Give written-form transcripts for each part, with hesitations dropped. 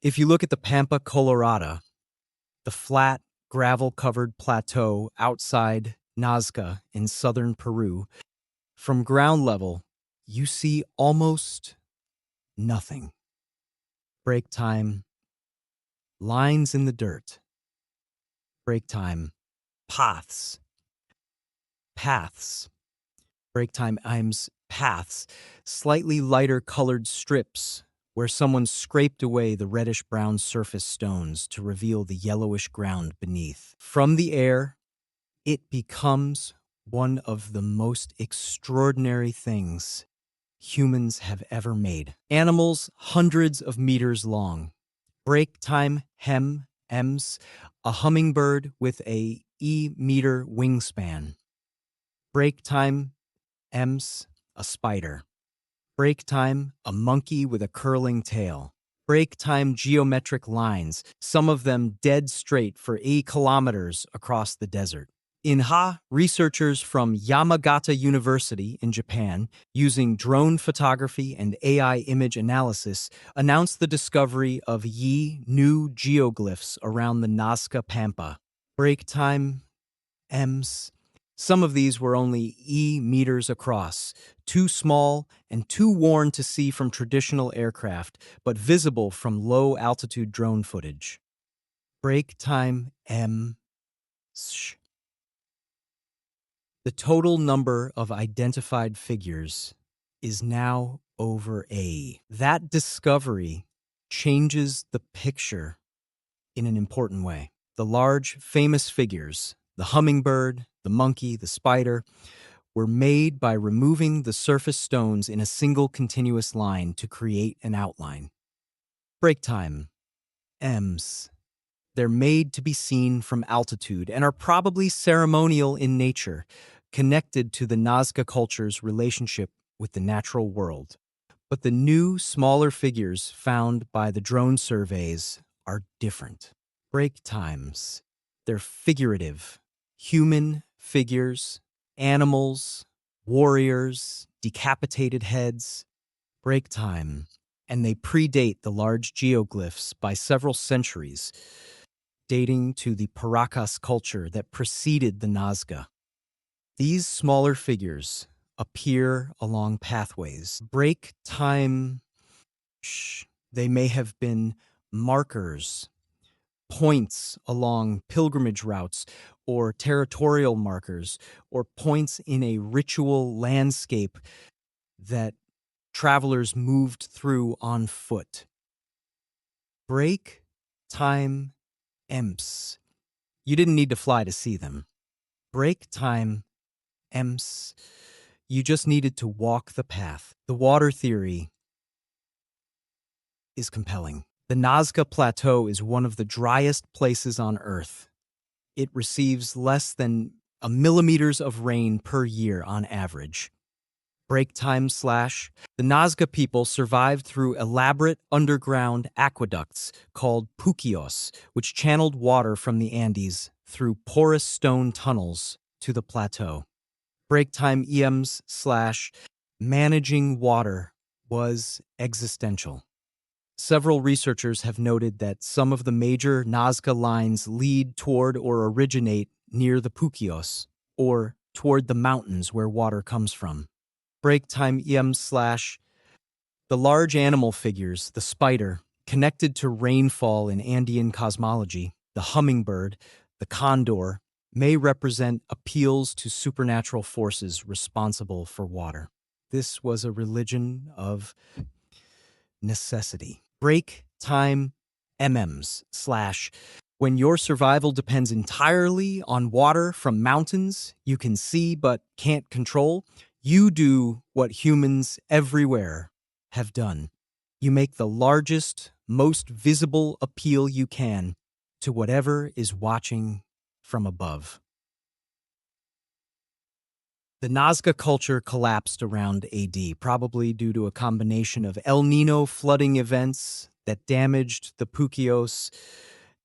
If you look at the Pampa Colorada, the flat, gravel-covered plateau outside Nazca in southern Peru, from ground level, you see almost nothing. Break time, lines in the dirt. Break time, paths. Paths. Break time, paths. Slightly lighter colored strips where someone scraped away the reddish-brown surface stones to reveal the yellowish ground beneath. From the air, it becomes one of the most extraordinary things humans have ever made. Animals hundreds of meters long. Break time, hems, a hummingbird with a E-meter wingspan. Break time, ems, a spider. Break time, a monkey with a curling tail. Break time geometric lines, some of them dead straight for 8 kilometers across the desert. In Ha, researchers from Yamagata University in Japan, using drone photography and AI image analysis, announced the discovery of new geoglyphs around the Nazca Pampa. Break time, ems. Some of these were only meters across, too small and too worn to see from traditional aircraft, but visible from low-altitude drone footage. Break time, sh. The total number of identified figures is now over A. That discovery changes the picture in an important way. The large, famous figures, the hummingbird, the monkey, the spider, were made by removing the surface stones in a single continuous line to create an outline. Break time, ems. They're made to be seen from altitude and are probably ceremonial in nature, connected to the Nazca culture's relationship with the natural world. But the new, smaller figures found by the drone surveys are different. Break times. They're figurative. Human figures, animals, warriors, decapitated heads. Break time. And they predate the large geoglyphs by several centuries, dating to the Paracas culture that preceded the Nazca. These smaller figures appear along pathways. Break time, they may have been markers, points along pilgrimage routes, or territorial markers, or points in a ritual landscape that travelers moved through on foot. Break time, emps. You didn't need to fly to see them. Break time, emps. You just needed to walk the path. The water theory is compelling. The Nazca Plateau is one of the driest places on Earth. It receives less than 1 millimeters of rain per year on average. Break time / the Nazca people survived through elaborate underground aqueducts called puquios, which channeled water from the Andes through porous stone tunnels to the plateau. Break time EMs / managing water was existential. Several researchers have noted that some of the major Nazca lines lead toward or originate near the puquios, or toward the mountains where water comes from. Break time EMs / the large animal figures, the spider, connected to rainfall in Andean cosmology, the hummingbird, the condor, may represent appeals to supernatural forces responsible for water. This was a religion of necessity. Break time MMs / when your survival depends entirely on water from mountains you can see but can't control, you do what humans everywhere have done. You make the largest, most visible appeal you can to whatever is watching from above. The Nazca culture collapsed around AD, probably due to a combination of El Nino flooding events that damaged the puquios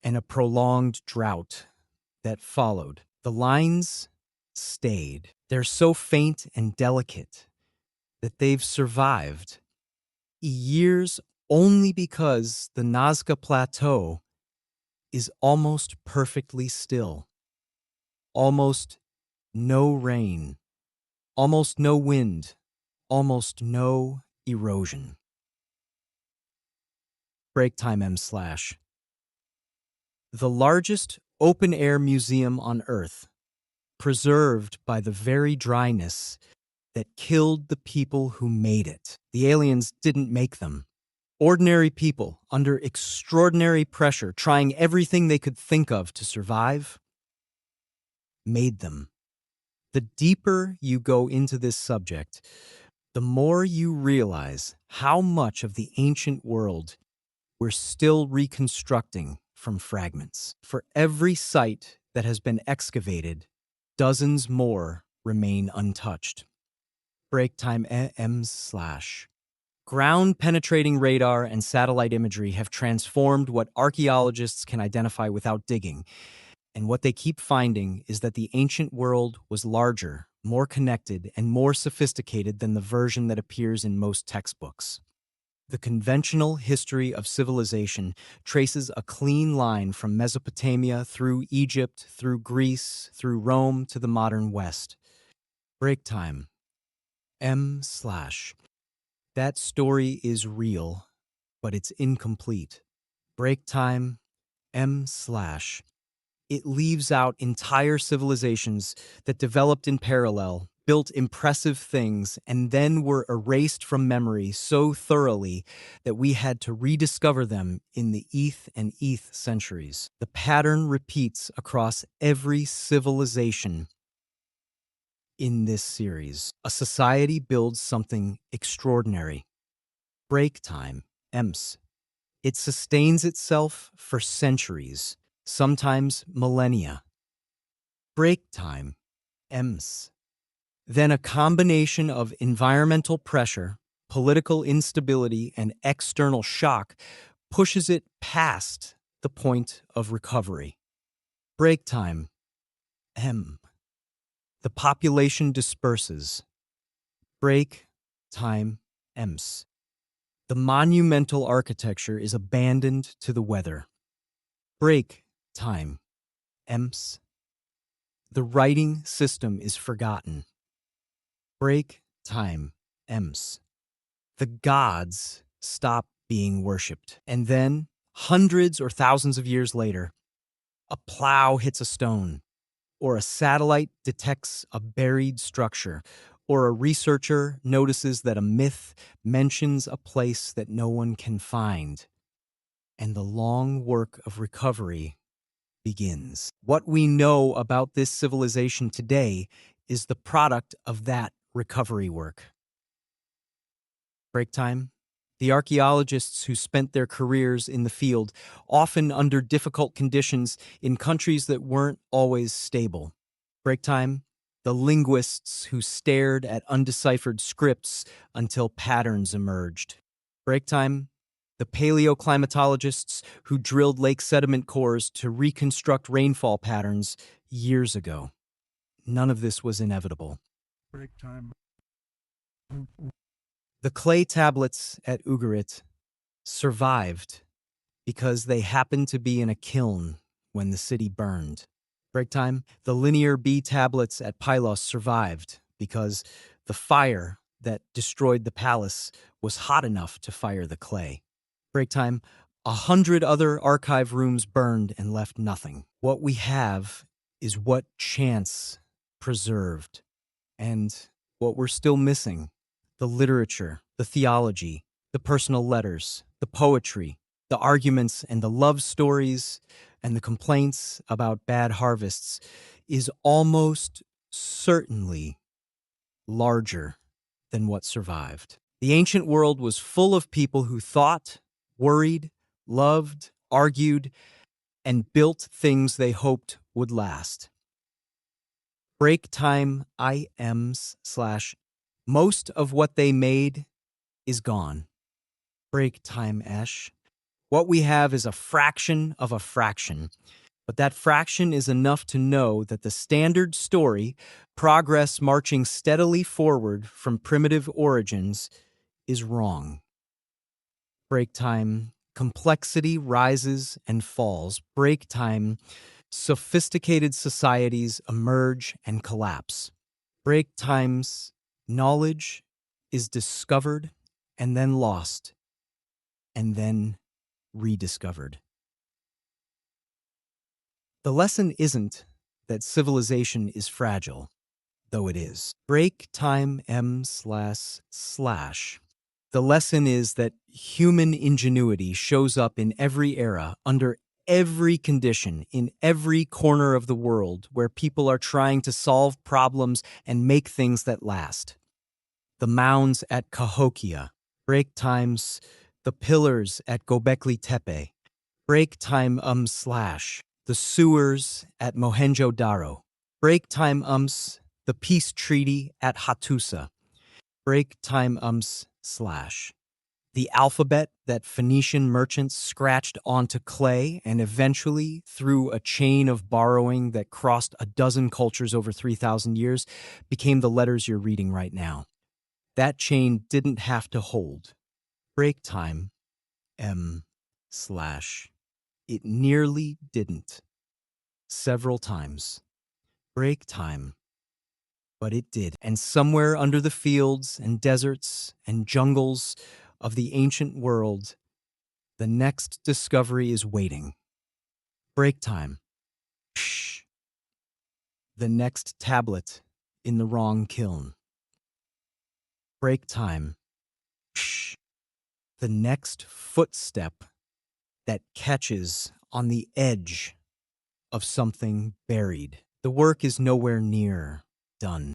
and a prolonged drought that followed. The lines stayed. They're so faint and delicate that they've survived. Years only because the Nazca Plateau is almost perfectly still. Almost no rain, almost no wind, almost no erosion. Break time M slash. The largest open-air museum on Earth, preserved by the very dryness that killed the people who made it. The aliens didn't make them. Ordinary people, under extraordinary pressure, trying everything they could think of to survive, made them. The deeper you go into this subject, the more you realize how much of the ancient world we're still reconstructing from fragments. For every site that has been excavated, dozens more remain untouched. Break time M slash. Ground-penetrating radar and satellite imagery have transformed what archaeologists can identify without digging, and what they keep finding is that the ancient world was larger, more connected, and more sophisticated than the version that appears in most textbooks. The conventional history of civilization traces a clean line from Mesopotamia through Egypt, through Greece, through Rome to the modern West. Break time. M slash. That story is real, but it's incomplete. Break time. M slash. It leaves out entire civilizations that developed in parallel, built impressive things, and then were erased from memory so thoroughly that we had to rediscover them in the eth and eth centuries. The pattern repeats across every civilization in this series. A society builds something extraordinary. Break time, EMS. It sustains itself for centuries, sometimes millennia. Break time, EMS. Then a combination of environmental pressure, political instability, and external shock pushes it past the point of recovery. Break time, M. The population disperses. Break time, EMS. The monumental architecture is abandoned to the weather. Break time, EMS. The writing system is forgotten. Break time, EMS. The gods stop being worshipped. And then, hundreds or thousands of years later, a plow hits a stone, or a satellite detects a buried structure, or a researcher notices that a myth mentions a place that no one can find. And the long work of recovery begins. What we know about this civilization today is the product of that recovery work. Break time. The archaeologists who spent their careers in the field, often under difficult conditions in countries that weren't always stable. Break time. The linguists who stared at undeciphered scripts until patterns emerged. Break time. The paleoclimatologists who drilled lake sediment cores to reconstruct rainfall patterns years ago. None of this was inevitable. Break time. The clay tablets at Ugarit survived because they happened to be in a kiln when the city burned. Break time. The linear B tablets at Pylos survived because the fire that destroyed the palace was hot enough to fire the clay. Break time. 100 other archive rooms burned and left nothing. What we have is what chance preserved. And what we're still missing: the literature, the theology, the personal letters, the poetry, the arguments and the love stories, and the complaints about bad harvests is almost certainly larger than what survived. The ancient world was full of people who thought, worried, loved, argued, and built things they hoped would last. Break time IMs / most of what they made is gone. Break time esh. What we have is a fraction of a fraction, but that fraction is enough to know that the standard story, progress marching steadily forward from primitive origins, is wrong. Break time, complexity rises and falls. Break time, sophisticated societies emerge and collapse. Break times, knowledge is discovered and then lost and then rediscovered. The lesson isn't that civilization is fragile, though it is. Break time m//. The lesson is that human ingenuity shows up in every era, under every condition, in every corner of the world where people are trying to solve problems and make things that last. The mounds at Cahokia, break times, the pillars at Gobekli Tepe, break time the sewers at Mohenjo-Daro, break time the peace treaty at Hattusa, break time the alphabet that Phoenician merchants scratched onto clay and eventually, through a chain of borrowing that crossed a dozen cultures over 3,000 years, became the letters you're reading right now. That chain didn't have to hold. Break time m/. It nearly didn't. Several times. Break time. But it did. And somewhere under the fields and deserts and jungles of the ancient world, the next discovery is waiting. Break time. Shh. The next tablet in the wrong kiln. Break time. Shh. The next footstep that catches on the edge of something buried. The work is nowhere near done.